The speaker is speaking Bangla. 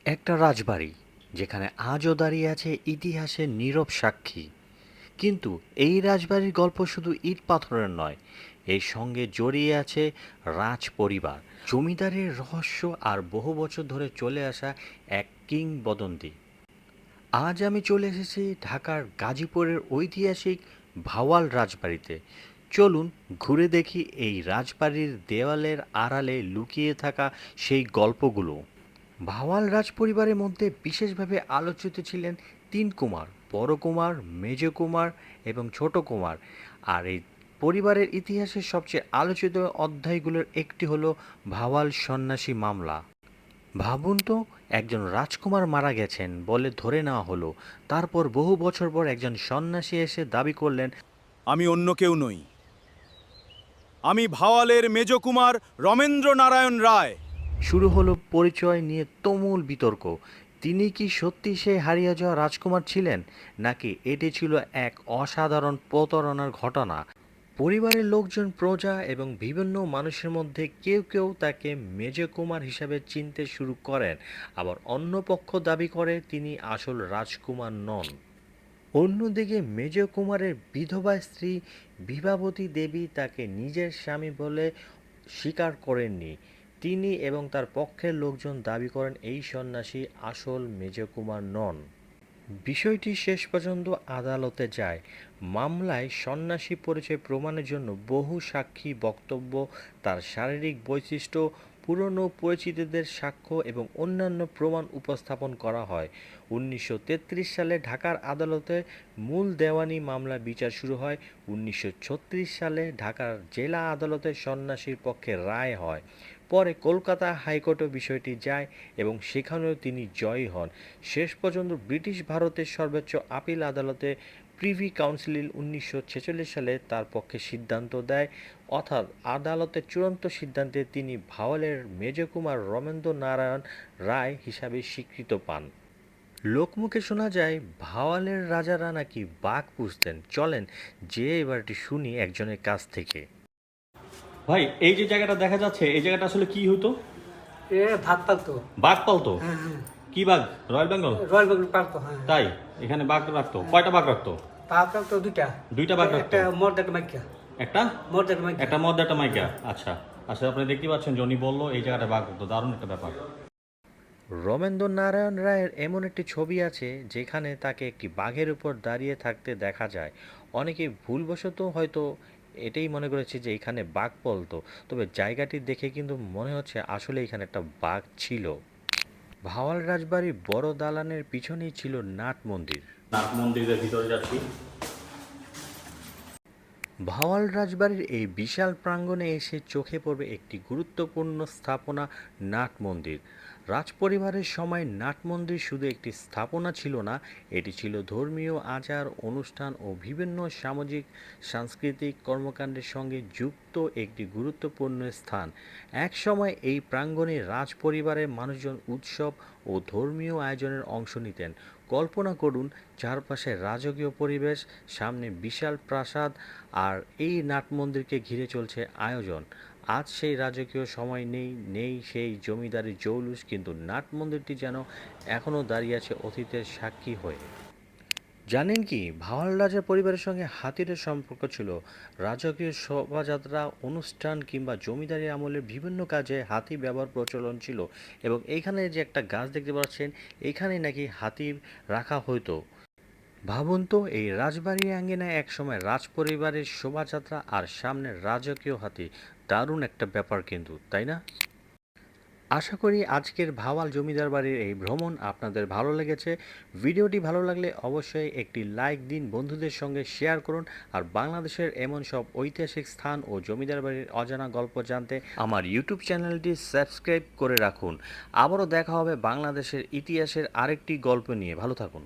একটা রাজবাড়ি যেখানে আজও দাঁড়িয়ে আছে ইতিহাসের নীরব সাক্ষী। কিন্তু এই রাজবাড়ির গল্প শুধু ইট পাথরের নয়, এর সঙ্গে জড়িয়ে আছে রাজ পরিবার, জমিদারের রহস্য আর বহু বছর ধরে চলে আসা এক কিংবদন্তি। আজ আমি চলে এসেছি ঢাকার গাজীপুরের ঐতিহাসিক ভাওয়াল রাজবাড়িতে। চলুন ঘুরে দেখি এই রাজবাড়ির দেওয়ালের আড়ালে লুকিয়ে থাকা সেই গল্পগুলো। ভাওয়াল রাজপরিবারের মধ্যে বিশেষভাবে আলোচিত ছিলেন তিন কুমার: বড় কুমার, মেজ কুমার এবং ছোট কুমার। আর এই পরিবারের ইতিহাসের সবচেয়ে আলোচিত অধ্যায়গুলোর একটি হলো ভাওয়াল সন্ন্যাসী মামলা। ভাবুন তো, একজন রাজকুমার মারা গেছেন বলে ধরে নেওয়া হলো। তারপর বহু বছর পর একজন সন্ন্যাসী এসে দাবি করলেন, আমি অন্য কেউ নই, আমি ভাওয়ালের মেজকুমার রমেন্দ্র নারায়ণ রায়। শুরু হলো পরিচয় নিয়ে তুমুল বিতর্ক। তিনি কি সত্যি সেই হারিয়ে যাওয়া রাজকুমার ছিলেন, নাকি এটি ছিল এক অসাধারণ প্রতারণার ঘটনা? পরিবারের লোকজন, প্রজা এবং বিভিন্ন মানুষের মধ্যে কেউ কেউ তাকে মেজ কুমার হিসাবে চিনতে শুরু করেন, আবার অন্য পক্ষ দাবি করে তিনি আসল রাজকুমার নন। অন্যদিকে মেজ কুমারের বিধবা স্ত্রী বিভাবতী দেবী তাকে নিজের স্বামী বলে স্বীকার করেননি। তিনি এবং তার পক্ষের লোকজন দাবি করেন এই সন্ন্যাসী আসল মেজ কুমার নন। বিষয়টি শেষ পর্যন্ত আদালতে যায়। মামলায় সন্ন্যাসী পরিচয় প্রমাণের জন্য বহু সাক্ষী বক্তব্য, তার শারীরিক বৈশিষ্ট্য, পুরনো পরিচিতদের সাক্ষ্য এবং অন্যান্য প্রমাণ উপস্থাপন করা হয়। ১৯৩৩ সালে ঢাকার আদালতে মূল দেওয়ানি মামলার বিচার শুরু হয়। ১৯৩৬ সালে ঢাকার জেলা আদালতে সন্ন্যাসীর পক্ষে রায় হয়। পরে কলকাতা হাইকোর্টে বিষয়টি যায় এবং সেখানেও তিনি জয়ী হন। শেষ পর্যন্ত ব্রিটিশ ভারতের সর্বোচ্চ আপিল আদালতে প্রিভি কাউন্সিল ১৯৪৬ সালে তার পক্ষে সিদ্ধান্ত দেয়, অর্থাৎ আদালতের চূড়ান্ত সিদ্ধান্তে তিনি ভাওয়ালের মেজকুমার রমেন্দ্র নারায়ণ রায় হিসাবে স্বীকৃত পান। লোকমুখে শোনা যায় ভাওয়ালের রাজারা নাকি বাঘ পুষতেন। চলেন যে এবারটি শুনি একজনের কাছ থেকে। ভাই, এই যে জায়গাটা দেখা যাচ্ছে, এই জায়গাটা আসলে কি হতো? এ ভাত পালতো। বাঘ পালতো? হ্যাঁ হ্যাঁ, কি বাঘ? রয়্যাল বেঙ্গল? রয়্যাল বেঙ্গল পালতো। হ্যাঁ, তাই? এখানে বাঘ রাখতো? কয়টা বাঘ রাখতো? বাঘ পালতো দুইটা। দুইটা বাঘ রাখতো? একটা মর্দ একটা মাইকা। একটা মর্দ একটা মাইকা। একটা মদ, একটা মাইকা। আচ্ছা আচ্ছা, আপনি দেখতে পাচ্ছেন জনি বললো এই জায়গাটা বাঘ রাখতো। দারুণ একটা ব্যাপার। রমেন্দ্র নারায়ণ রায়ের এমন একটি ছবি আছে যেখানে তাকে একটি বাঘের উপর দাঁড়িয়ে থাকতে দেখা যায়। অনেকে ভুলবশত হয়তো এটাই মনে করেছে যে এখানে বাঘ পলতো, তবে জায়গাটি দেখে কিন্তু মনে হচ্ছে আসলে এখানে একটা বাঘ ছিল। ভাওয়াল রাজবাড়ির বড় দালানের পিছনেই ছিল নাট মন্দির। নাট মন্দিরের ভিতরে যাচ্ছি। ভাওয়াল রাজবাড়ির এই বিশাল প্রাঙ্গণে এসে চোখে পড়বে একটি গুরুত্বপূর্ণ স্থাপনা, নাট মন্দির। রাজপরিবারের সময় নাট মন্দির শুধু একটি স্থাপনা ছিল না, এটি ছিল ধর্মীয় আচার অনুষ্ঠান ও বিভিন্ন সামাজিক সাংস্কৃতিক কর্মকাণ্ডের সঙ্গে যুক্ত একটি গুরুত্বপূর্ণ স্থান। এক সময় এই প্রাঙ্গণে রাজপরিবারের মানুষজন উৎসব ও ধর্মীয় আয়োজনের অংশ নিতেন। কল্পনা করুন, চারপাশে রাজকীয় পরিবেশ, সামনে বিশাল প্রাসাদ, আর এই নাটমন্দিরকে ঘিরে চলছে আয়োজন। আজ সেই রাজকীয় সময় নেই, নেই সেই জমিদারি জৌলুস, কিন্তু নাটমন্দিরটি যেন এখনও দাঁড়িয়ে আছে অতীতের সাক্ষী হয়ে। জানেন কি, ভাওয়াল রাজার পরিবারের সঙ্গে হাতিরও সম্পর্ক ছিল। রাজকীয় শোভাযাত্রা, অনুষ্ঠান কিংবা জমিদারি আমলের বিভিন্ন কাজে হাতি ব্যবহার প্রচলন ছিল। এবং এইখানে যে একটা গাছ দেখতে পাচ্ছেন, এইখানে নাকি হাতি রাখা হতো। ভাবুন তো, এই রাজবাড়ির আঙ্গিনায় একসময় রাজপরিবারের শোভাযাত্রা আর সামনে রাজকীয় হাতি। দারুণ একটা ব্যাপার কিন্তু, তাই না? আশা করি আজকের ভাওয়াল জমিদার বাড়ির এই ভ্রমণ আপনাদের ভালো লেগেছে। ভিডিওটি ভালো লাগলে অবশ্যই একটি লাইক দিন, বন্ধুদের সঙ্গে শেয়ার করুন। আর বাংলাদেশের এমন সব ঐতিহাসিক স্থান ও জমিদার বাড়ির অজানা গল্প জানতে আমার ইউটিউব চ্যানেলটি সাবস্ক্রাইব করে রাখুন। আবারও দেখা হবে বাংলাদেশের ইতিহাসের আরেকটি গল্প নিয়ে। ভালো থাকুন।